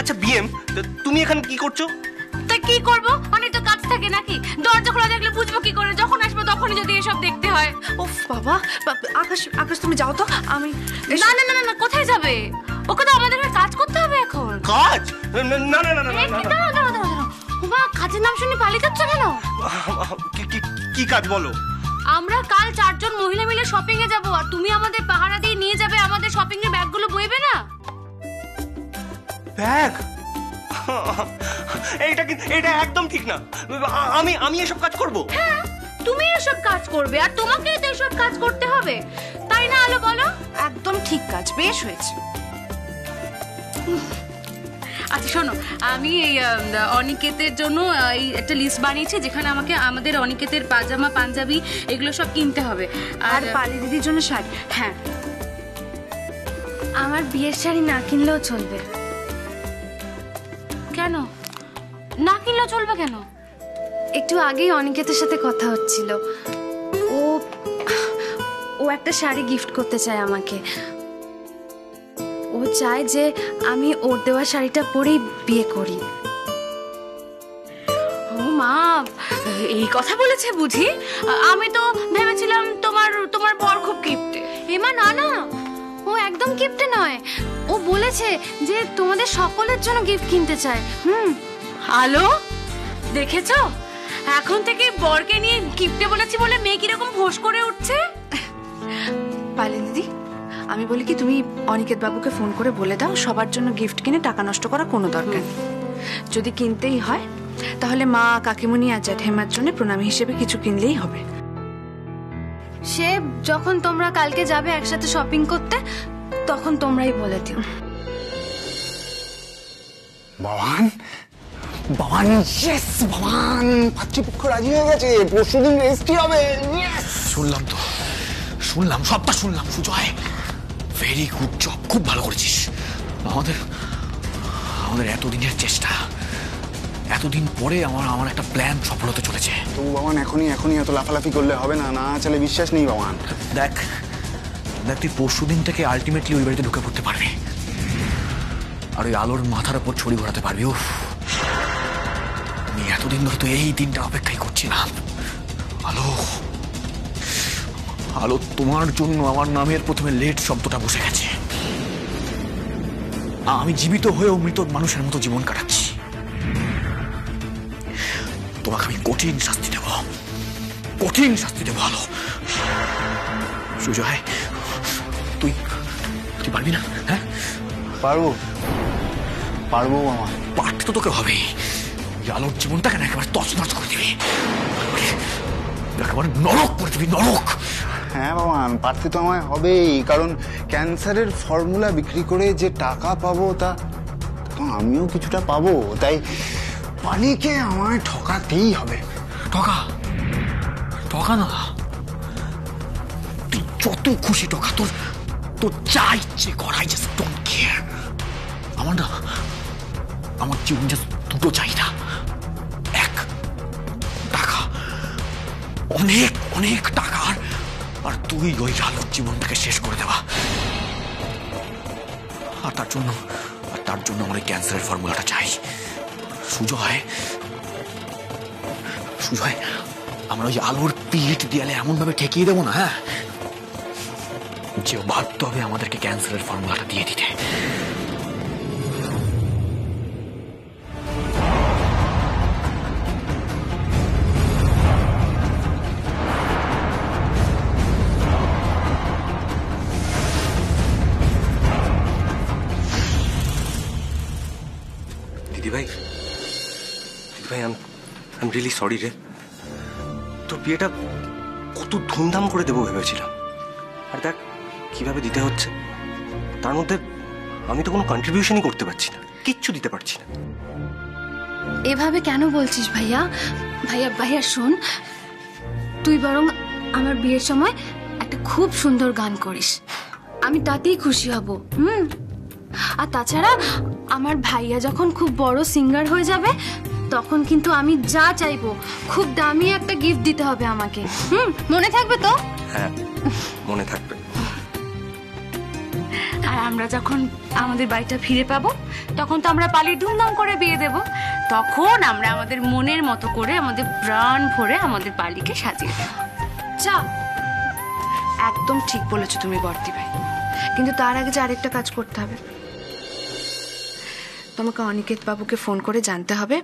আচ্ছা বিএম, তুমি এখানে কি করছো? তাই কি করবো, অনেক তো কাজ থাকে নাকি? দরজা খোলা থাকলে বুঝবো কি করে? যখন আসবো তখনই যদি এসব দেখতে হয়। উফ বাবা, আকাশ আকাশ তুমি যাও তো, আমি না না না না, কোথায় যাবে? ওকে তো আমাদের কাজ করতে হবে এখন। কাজ? না না না না, দাঁড়াও দাঁড়াও দাঁড়াও, বাবা কাজের নাম শুনে পালিয়ে যাচ্ছ কেন? কি কাজ বলো? আমরা কাল 4 জন মহিলা মিলে শপিং এ যাবো, আর তুমি আমাদের পাহারা দিয়ে নিয়ে যাবে আমাদের শপিং এর ব্যাগগুলো বইবে না? ব্যাগ? এটা একদম ঠিক না। আমি এসব কাজ করব? হ্যাঁ, তুমি এসব কাজ করবে, আর তোমাকেই তো এসব কাজ করতে হবে, তাই না? আলো বলো। একদম ঠিক কাজ, বেশ হয়েছে। আচ্ছা শোনো, আমি এই অনিকেতের জন্য এই একটা লিস্ট বানিয়েছি, যেখানে আমাদের অনিকেতের পাজামা পাঞ্জাবি এগুলো সব কিনতে হবে। আর পালি দিদির জন্য শাড়ি। হ্যাঁ, আমার বিয়ের শাড়ি না কিনলেও চলবে। কেন না কিনলেও চলবে কেন? একটু আগেই অনিকেতের সাথে কথা হচ্ছিল, ও একটা শাড়ি গিফট করতে চায় আমাকে। ও চায় যে আমি ওর দেওয়া শাড়িটা পরেই বিয়ে করি। ও মা, এই কথা বলেছে বুঝি? আমি তো ভেবেছিলাম তোমার বর খুব কিপটে। এমা না না, ও একদম গিফটে নয়, ও বলেছে যে তোমাদের সকলের জন্য গিফট কিনতে চায়। আলো দেখেছো, এখন থেকে বরকে নিয়ে গিফটে বলেছি বলে মেয়ে কিরকম ফোঁস করে উঠছে। পালি দিদি, আমি বলি কি, তুমি অনিকেত বাবুকে ফোন করে বলে দাও সবার জন্য গিফট কিনে টাকা নষ্ট করা কোনো দরকার নেই। যদি কিনতেই হয় তাহলে মা, কাকিমুনি আর জ্যাঠাইমার জন্য প্রণামী হিসেবে কিছু কিনলেই হবে। সে যখন তোমরা কালকে যাবে একসাথে শপিং করতে, তখন তোমরাই বলে দিও। বাবান, বাবান, ইয়েস বাবান, পাত্রীপক্ষ রাজি হয়ে গেছে, পরশুদিন রেজিস্ট্রি হবে। শুনলাম সবটা শুনলাম। সুজয়, ভেরি গুড জব, খুব ভালো করেছিস। আমাদের এতদিনের চেষ্টা, এতদিন পরে আমার একটা প্ল্যান সফল হতে চলেছে। তো বাবান, এখনই এত লাফালাফি করলে হবে না, না চলে বিশ্বাস নেই বাবান। দেখ তুই পরশুদিন থেকে আলটিমেটলি ওই বাড়িতে ঢুকে পড়তে পারবি, আর ওই আলোর মাথার উপর ছড়ি ঘোরাতে পারবি। উফ, আমি এতদিন ধরে তো এই দিনটা অপেক্ষাই করছিলাম। আলো, তোমার জন্য আমার নামের প্রথমে লেট শব্দটা বসে গেছে। আমি জীবিত হয়েও মৃত মানুষের মতো জীবন কাটাচ্ছি। তোমাকে আমি কঠিন শাস্তি দেব আলো। সুজয়, তুই পারবি না? হ্যাঁ পারবো মামা। পারতে তো তোকে হবেই। আলোর জীবনটাকে না একেবারে তছনছ করে দিবি, একেবারে নরক করে দিবি, নরক। হ্যাঁ বাবান, পারতে তো আমায় হবেই, কারণ ক্যান্সারের ফর্মুলা বিক্রি করে যে টাকা পাবো তা তো আমিও কিছুটা পাবো, তাই পালিকে আমায় ঠকাতেই হবে। ঠকা না, তুই যত খুশি ঠকা, তোর যা ইচ্ছে কর, আই জাস্ট ডোন্ট কেয়ার। আমার জীবন জাস্ট দুটো চাহিদা, এক টাকা, অনেক টাকা, আর তুই ওই আলোর জীবনটাকে শেষ করে দেওয়া। আর তার জন্য আমার ওই ক্যান্সারের ফর্মুলাটা চাই। সুজয়, আমরা ওই আলোর পিঠ দেয়ালে এমন ভাবে ঠেকিয়ে দেবো না, হ্যাঁ, যে বাধ্য হবে আমাদেরকে ক্যান্সারের ফর্মুলাটা দিয়ে দিতে। দিদিভাই, আই এম রিয়েলি সরি রে। তোর বিয়েটা কত ধুমধাম করে দেবো ভেবেছিলাম, আর দেখ কিভাবে দিতে হচ্ছে। তার মধ্যে আমি তো কোনো কন্ট্রিবিউশনই করতে পারছি না, কিচ্ছু দিতে পারছি না। এভাবে কেন বলছিস ভাইয়া? ভাইয়া শোন, তুই বরং আমার বিয়ের সময় একটা খুব সুন্দর গান করিস, আমি তাতেই খুশি হব। আর তাছাড়া আমার ভাইয়া যখন খুব বড় সিঙ্গার হয়ে যাবে, তখন কিন্তু আমি যা চাইবো খুব দামি একটা গিফট দিতে হবে আমাকে। মনে থাকবে তো? হ্যাঁ, মনে থাকবে। আর আমরা যখন আমাদের বাড়িটা ফিরে পাবো তখন তো আমরা পালিয়ে ধুমধাম করে বিয়ে দেব। তখন আমরা আমাদের মনের মতো করে আমাদের প্রাণ ভরে আমাদের পালিকে সাজিয়ে দেব। যা, একদম ঠিক বলেছো তুমি বর্দি ভাই, কিন্তু তার আগে যে আরেকটা কাজ করতে হবে। তোমাকে অনিকেত বাবুকে ফোন করে জানতে হবে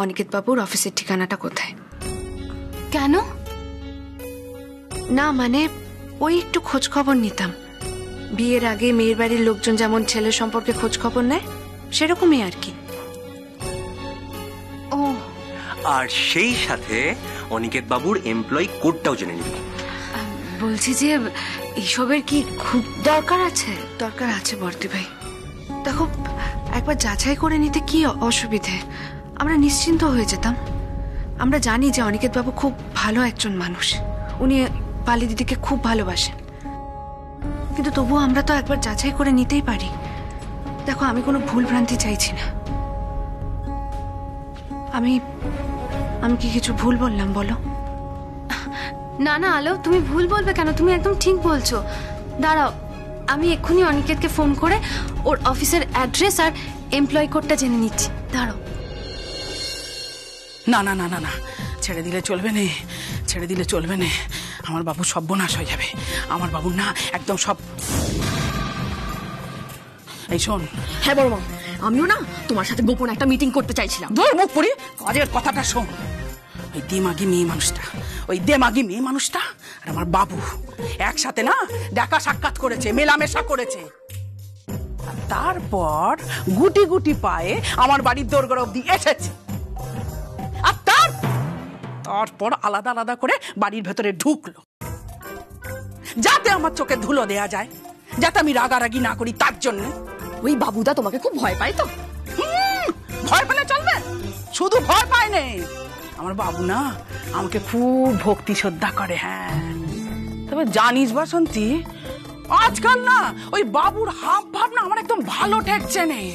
অনিকেত বাবুর অফিসের ঠিকানাটা কোথায়। কেন? না মানে ওই একটু খোঁজ খবর নিতাম। বিয়ের আগে মেয়ের বাড়ির লোকজন যেমন ছেলের সম্পর্কে খোঁজ খবর নেয়, সেরকমই আর কি। ও, আর সেই সাথে অনিকেত বাবুর এমপ্লয়ি কোডটাও জেনে নিবি। বলছি যে এইসবের কি খুব দরকার আছে? দরকার আছে বর্দি ভাই। দেখো, একবার যাচাই করে নিতে কি অসুবিধে, আমরা নিশ্চিন্ত হয়ে যেতাম। আমরা জানি যে অনিকেত বাবু খুব ভালো একজন মানুষ, উনি পালি দিদিকে খুব ভালোবাসেন, কিন্তু তবুও আমরা তো একবার যাচাই করে নিতেই পারি। দেখো, আমি কোনো ভুল ভ্রান্তি চাইছি না। আমি আমি কি কিছু ভুল বললাম বলো? না না আলো, তুমি ভুল বলবে কেন? তুমি একদম ঠিক বলছো। দাঁড়াও, আমি এক্ষুনি অনিকেতকে ফোন করে ওর অফিসের অ্যাড্রেস আর এমপ্লয়ি কোডটা জেনে নিচ্ছি। দাঁড়াও। না না না না না, ছেড়ে দিলে চলবে না, ছেড়ে দিলে চলবে না। আমার বাবু সর্বনাশ হয়ে যাবে। আমার বাবু না একদম সব। এই শোন। হ্যাঁ বড় মা, আমিও না তোমার সাথে গোপন একটা মিটিং করতে চাইছিলাম। ধর মুখ পড়ি, কাজের কথাটা শোন। ওই দেমাগি মেয়ে মানুষটা, ওই দেমাগি মেয়ে মানুষটা আর আমার বাবু একসাথে না দেখা সাক্ষাৎ করেছে, মেলামেশা করেছে। আর তারপর গুটি গুটি পায়ে আমার বাড়ির দোরগোড়া অব্দি এসেছে। আর তারপর আলাদা আলাদা করে বাড়ির ভেতরে ঢুকলো, যাতে আমার চোখে ধুলো দেয়া যায়, যাতে আমি রাগারাগি না করি তার জন্য। ওই বাবুদা তোমাকে খুব ভয় পায় তো? ভয় পেলে চলবে? শুধু ভয় পায় নেই, আমার বাবু না আমাকে খুব ভক্তি শ্রদ্ধা করে। হ্যাঁ, তবে জানিস বাসন্তী, আজকাল না ওই বাবুর হাব ভাব না আমার একদম ভালো ঠেকছে নেই।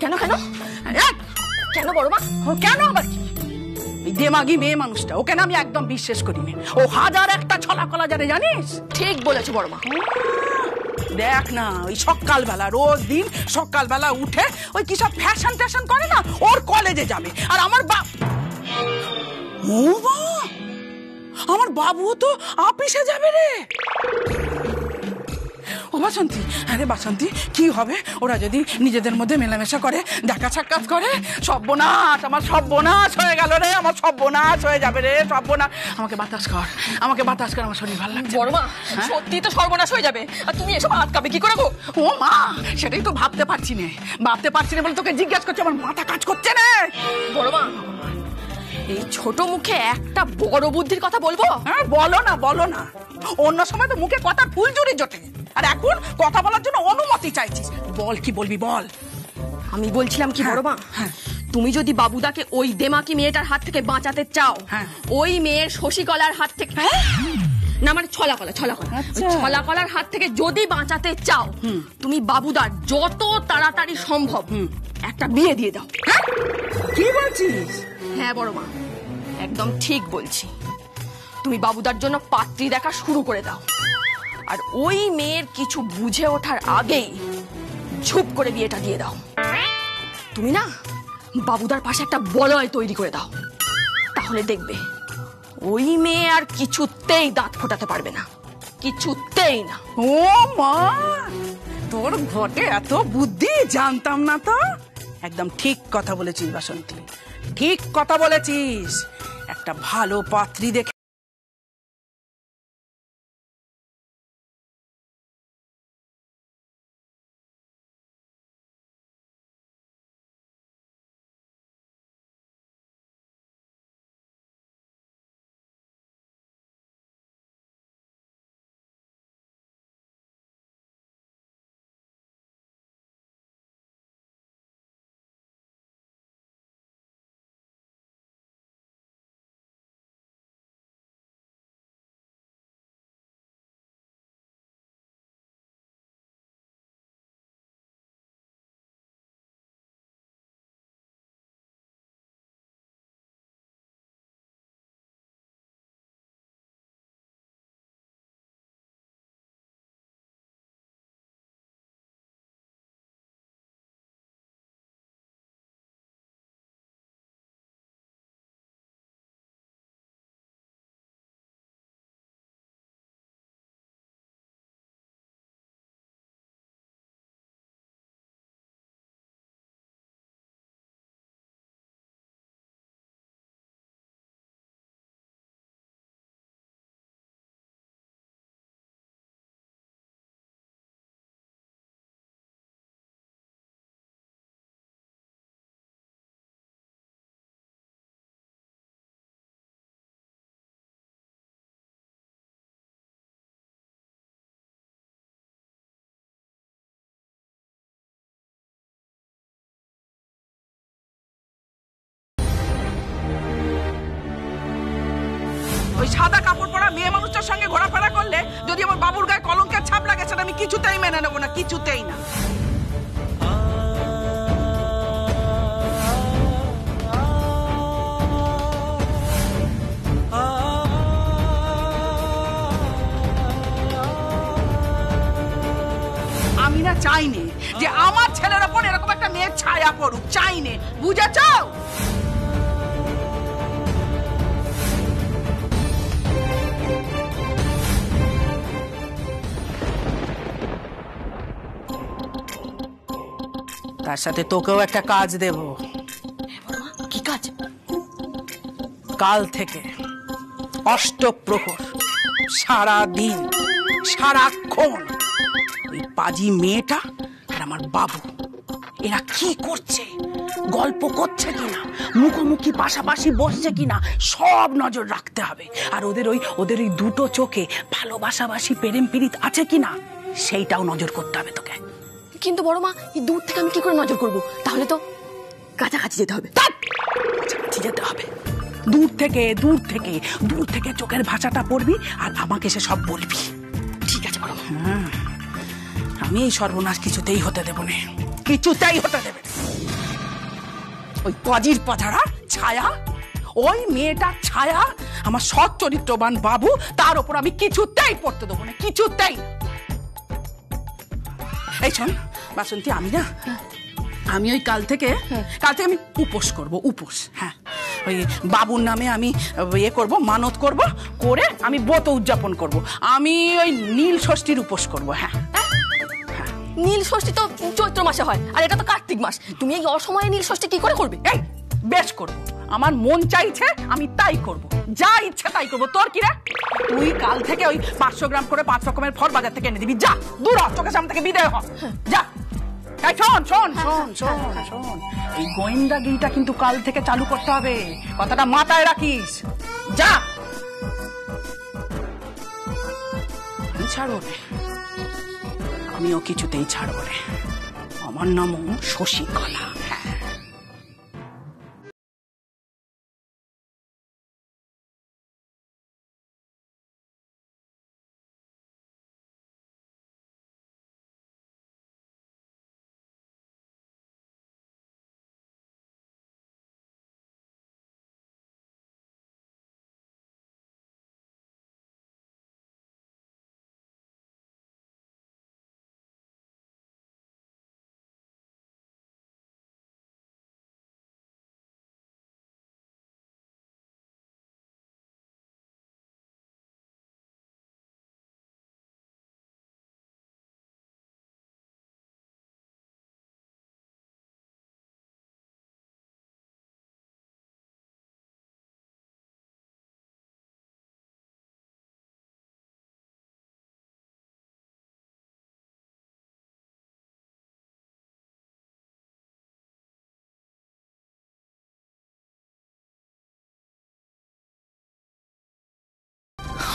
কেন কেন কেন বড় মা? কেন আবার কি? এই দেমাগি মেয়ে মানুষটা, ওকে না আমি একদম বিশ্বাস করিনি। ও হাজার একটা ছলা কলা জানে, জানিস? ঠিক বলেছো বড় মা। দেখ না, ওই সকালবেলা রোজ দিন সকালবেলা উঠে ওই কি সব ফ্যাশন ট্যাশন করে না, ওর কলেজে যাবে। আর আমার আমার বাবু তো অফিসে যাবে রে। ও বাসন্তী, আরে বাসন্তী, কি হবে ওরা যদি নিজেদের মধ্যে মেলামেশা করে, দেখা সাক্ষাৎ করে? সর্বনাশ, আমার সর্বনাশ হয়ে গেল রে, আমার সর্বনাশ হয়ে যাবে রে, সর্বনাশ। আমাকে বাতাস কর, আমাকে বাতাস কর, আমার শরীর ভালো লাগছে। বড় মা, সত্যি তো সর্বনাশ হয়ে যাবে, আর তুমি এসব আটকাবে কি করে গো? ও মা, সেটাই তো ভাবতে পারছি না, ভাবতে পারছি না বলে তোকে জিজ্ঞাসা করছি, আমার মাথা কাজ করছে না। বড় মা, এই ছোট মুখে একটা বড় বুদ্ধির কথা বলবো? হ্যাঁ, বলো না, বলো না। অন্য সময় তো মুখে কথা ফুল জুড়ে জোটে, আর এখন কথা বলার জন্য অনুমতি চাইছিস। বল, কি বলবি বল। আমি বলছিলাম কি বড় মা, তুমি যদি বাবুদাকে ওই দেমাকি মেয়েটার হাত থেকে বাঁচাতে চাও, ওই মেয়ের শশীকলার হাত থেকে, না মানে ছলাকলা ছলাকলার হাত থেকে যদি বাঁচাতে চাও, তুমি বাবুদার যত তাড়াতাড়ি সম্ভব একটা বিয়ে দিয়ে দাও। কি বলছিস? হ্যাঁ বড় মা, একদম ঠিক বলছি। তুমি বাবুদার জন্য পাত্রী দেখা শুরু করে দাও, আর ওই মেয়ের কিছু বুঝে ওঠার আগেই ঝুপ করে বিয়েটা দিয়ে দাও। তুমি না বাবুদার পাশে একটা বলয় তৈরি করে দাও, তাহলে দেখবে ওই মেয়ে আর কিছুতেই দাঁত ফোটাতে পারবে না, কিছুতেই না। ও মা, তোর ঘটে এত বুদ্ধি, জানতাম না তো। একদম ঠিক কথা বলেছিস বাসন্তী, ঠিক কথা বলেছিস। একটা ভালো পাত্রী দেখে কিছুতেই মেনে নেবো না, কিছুতেই না। আমি না চাইনি যে আমার ছেলের ওপর এরকম একটা মেয়ের ছায়া পড়ুক, চাইনি, বুঝেছ? তার সাথে তোকেও একটা কাজ দেব। কি কাজ? কাল থেকে অষ্টপ্রহর সারাদিন সারাক্ষণ ওই পাজি মেয়েটা আর আমার বাবু এরা কি করছে, গল্প করছে কিনা, মুখোমুখি পাশাপাশি বসছে কিনা সব নজর রাখতে হবে। আর ওদের ওই দুটো চোখে ভালোবাসাবাসি প্রেম পীড়িত আছে কিনা সেইটাও নজর করতে হবে তোকে। কিন্তু বড় মা, এই দূর থেকে আমি কি করে নজর করব? তাহলে তো কাছাকাছি যেতে হবে। কাছাকাছি যেতে হবে, দূর থেকে চোখের ভাষাটা পড়বি আর আমাকে সে সব বলবি। ঠিক আছে বড় মা। আমি এই সর্বনাশ কিছুতেই হতে দেব না, কিছুতেই হতে দেবে না। ওই পাজির পাঝাড়া ছায়া, ওই মেয়েটার ছায়া আমার সৎ চরিত্রবান বাবু, তার ওপর আমি কিছুতেই পড়তে দেবো না, কিছুতেই। এই শোন বাসন্তী, আমি ওই কাল থেকে আমি উপোস করব, উপোস। হ্যাঁ, ওই বাবুর নামে আমি করব, মানত করব, করে আমি ব্রত উদযাপন করব। আমি ওই নীল ষষ্ঠীর উপোস করব। হ্যাঁ, নীল ষষ্ঠী তো চৈত্র মাসে হয়, আর এটা তো কার্তিক মাস। তুমি এই অসময়ে নীল ষষ্ঠী কি করে করবে? এই বেশ করব, আমার মন চাইছে আমি তাই করব, যা ইচ্ছা তাই করব। তোর কি রে? তুই কাল থেকে ওই 500 গ্রাম করে 5 রকমের ফল বাজার থেকে এনে দিবি। যা, দূর হ, চোখের সামনে থেকে বিদায় হ, যা। শোন, এই গোয়েন্দাগিরিটা কিন্তু কাল থেকে চালু করতে হবে, কথাটা মাথায় রাখিস। যা, আমি ছাড়বো না, আমিও কিছুতেই ছাড়বো না। আমার নামও শশীকলা।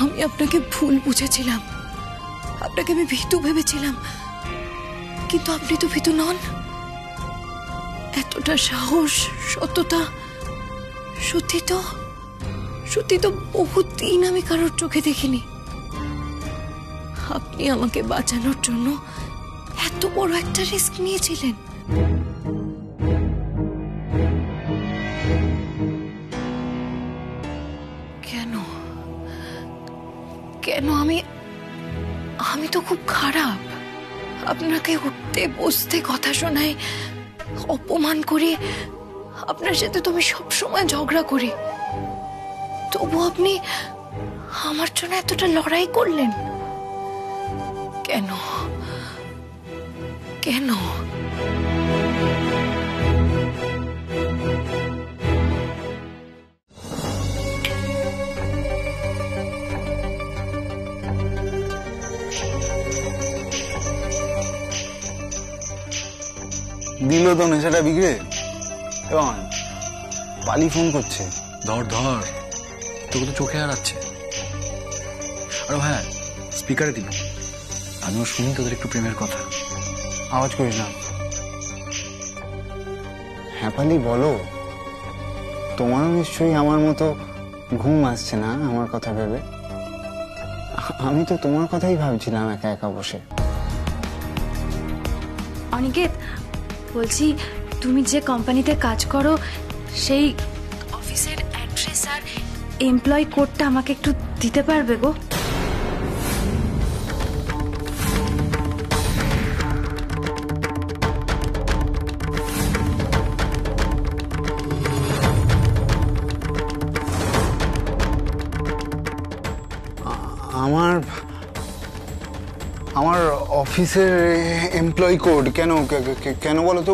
আমি আপনাকে ভুল বুঝেছিলাম, আপনাকে আমি ভীতু ভেবেছিলাম, কিন্তু আপনি তো ভীতু নন। এতটা সাহস, সততা, সত্যি তো বহুদিন আমি কারোর চোখে দেখিনি। আপনি আমাকে বাঁচানোর জন্য এত বড় একটা রিস্ক নিয়েছিলেন। কেন আমি তো খুব খারাপ। আপনাকে উঠতে বসতে কথা শোনাই, অপমান করি, আপনার সাথে তো আমি সবসময় ঝগড়া করি, তবু আপনি আমার জন্য এতটা লড়াই করলেন কেন? দিল তো নেশাটা বিগড়ে। এবং পালি ফোন করছে। ধর তোকে তো চোখে হারাচ্ছে। আর হ্যাঁ, স্পিকারে দিল, আমিও শুনি তোদের একটু প্রেমের কথা। আওয়াজ করিস না। হ্যাঁ পালি, বলো। তোমারও নিশ্চয়ই আমার মতো ঘুম আসছে না আমার কথা ভেবে। আমি তো তোমার কথাই ভাবছিলাম একা একা বসে। অনিকেত, বলছি তুমি যে কোম্পানিতে কাজ করো সেই অফিসের অ্যাড্রেস আর এমপ্লয় কোডটা আমাকে একটু দিতে পারবে গো? আমার আমার অফিসের এমপ্লয়ি কোড কেন কেন বলো তো?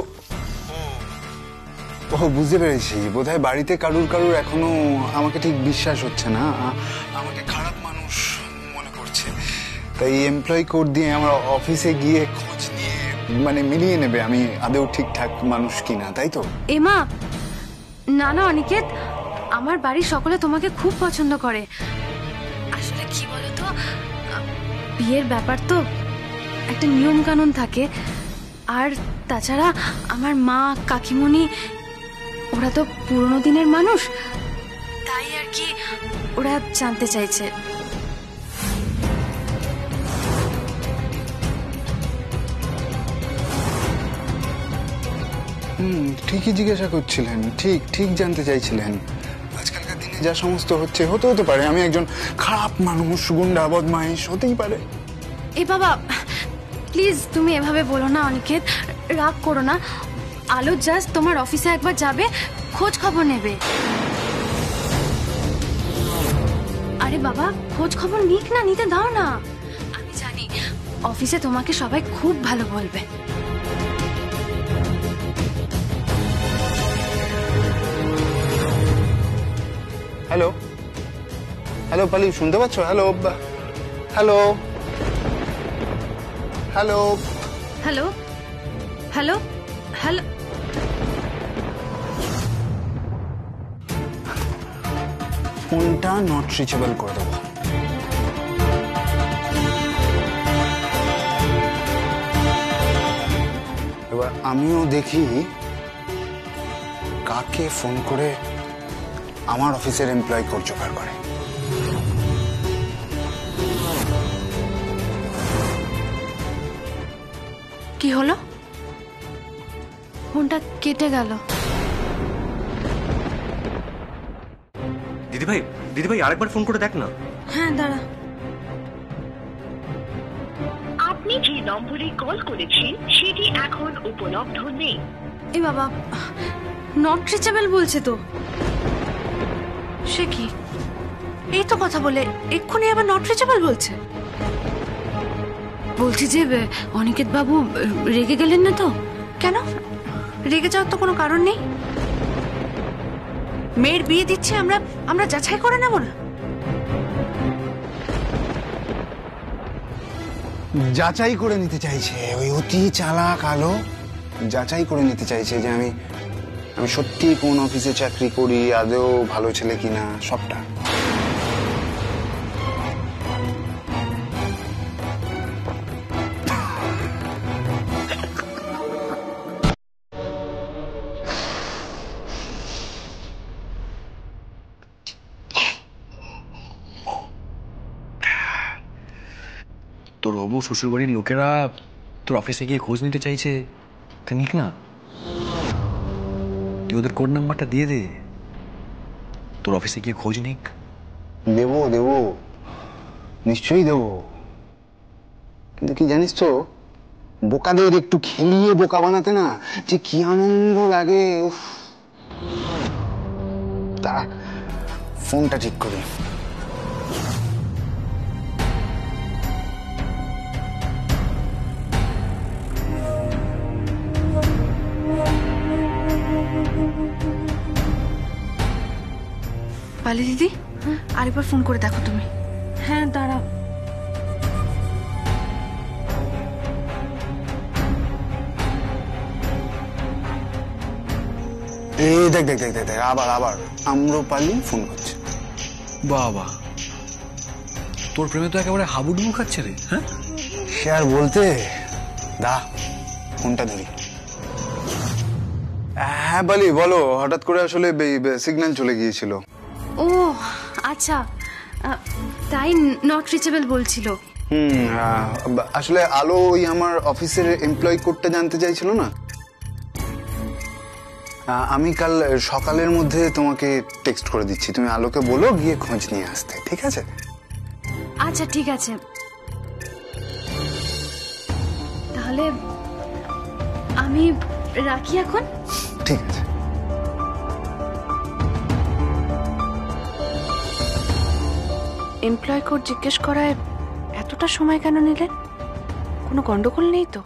ও বুঝতে পেরেছি, বোধহয় বাড়িতে কারুর এখনো আমাকে ঠিক বিশ্বাস হচ্ছে না, আমাকে খারাপ মানুষ মনে করছে, তাই এমপ্লয়ি কোড দিয়ে আমার অফিসে গিয়ে খোঁজ নিয়ে মানে মিলিয়ে নেবে আমি আদৌ ঠিকঠাক মানুষ কিনা, তাই তো? এমা, না না অনিকেত, আমার বাড়ির সকলে তোমাকে খুব পছন্দ করে। আসলে কি বলতো, বিয়ের ব্যাপার তো একটা নিয়ম কানুন থাকে, আর তাছাড়া আমার মা কাকিমণি ওরা তো পুরোনো দিনের মানুষ, তাই আর কি ওরা জানতে চাইছে। ঠিকই জিজ্ঞাসা করছিলেন, ঠিক জানতে চাইছিলেন। আজকালকার দিনে যা সমস্ত হতে পারে আমি একজন খারাপ মানুষ, গুন্ডা বদমাইশ হতেই পারে। এ বাবা প্লিজ তুমি এভাবে বলো না অনিকেত, রাগ করো না। আলো জাস্ট তোমার অফিসে একবার যাবে, খোঁজ খবর নেবে। আরে বাবা খোঁজ খবর নিক না, নিতে দাও না। আমি জানি অফিসে তোমাকে সবাই খুব ভালো বলবে। হ্যালো হ্যালো পালি, শুনতে পাচ্ছ? Hello hello hello hello hello hello. ফোনটা নট রিচেবল করে দেবো। এবার আমিও দেখি কাকে ফোন করে আমার অফিসের এমপ্লয় কোড জোগাড় করে। কি হলো? ফোনটা কেটে গেল। দিদিভাই আরেকবার ফোন করে দেখ না। হ্যাঁ দাঁড়া। আপনি যে নম্বরে কল করেছেন সেটি এখন উপলব্ধ নেই। এ বাবা নট রিচেবল বলছে তো। সে কি, এই তো কথা বলে এক্ষুনি আবার নট রিচেবল বলছে। বলছি যে অনিকেত বাবু রেগে গেলেন না তো? কেন, রেগে যাওয়ার তো কোনো কারণ নেই। মেয়ের বিয়ে দিচ্ছে, আমরা যাচাই করে নেব না? যাচাই করে নিতে চাইছে ওই অতি চালাক আলো, যাচাই করে নিতে চাইছে যে আমি সত্যি কোন অফিসে চাকরি করি, আদৌ ভালো ছেলে কিনা, সবটা। তোর হবু শ্বশুরবাড়ির লোকেরা তোর অফিসে গিয়ে খোঁজ নিতে চাইছে, তা নিক না। তুই ওদের কোড নাম্বারটা দিয়ে দে, তোর অফিসে গিয়ে খোঁজ নিক। দেবো নিশ্চয়ই দেবো, কিন্তু কি জানিস তো, বোকাদের একটু খেলিয়ে বোকা বানাতে না যে কি আনন্দ লাগে। দাঁড়া ফোনটা ঠিক করি। পালি দিদি, আরেকবার ফোন করে দেখো তুমি। হ্যাঁ দাঁড়া। এই দেখ আবার আম্রপালি ফোন করছে। বাবা তোর প্রেমে তো একেবারে হাবুডুবু খাচ্ছে রে। হ্যাঁ সে আর বলতে, দা ফোনটা ধরি। হ্যাঁ পালি বলো, হঠাৎ করে আসলে সিগন্যাল চলে গিয়েছিল। ও আচ্ছা, তাই নট রিচেবল বলছিল। আসলে আলো ওই আমার অফিসের এমপ্লয় কোডটা জানতে চাইছিল না। আমি কাল সকালের মধ্যে তোমাকে টেক্সট করে দিচ্ছি, তুমি আলোকে বলো গিয়ে খোঁজ নিয়ে আসতে, ঠিক আছে? আচ্ছা ঠিক আছে, তাহলে আমি রাখি এখন। ঠিক আছে। এমপ্লয় কোড জিজ্ঞেস করায় এতটা সময় কেন নিলেন? কোনো গন্ডগোল নেই তো?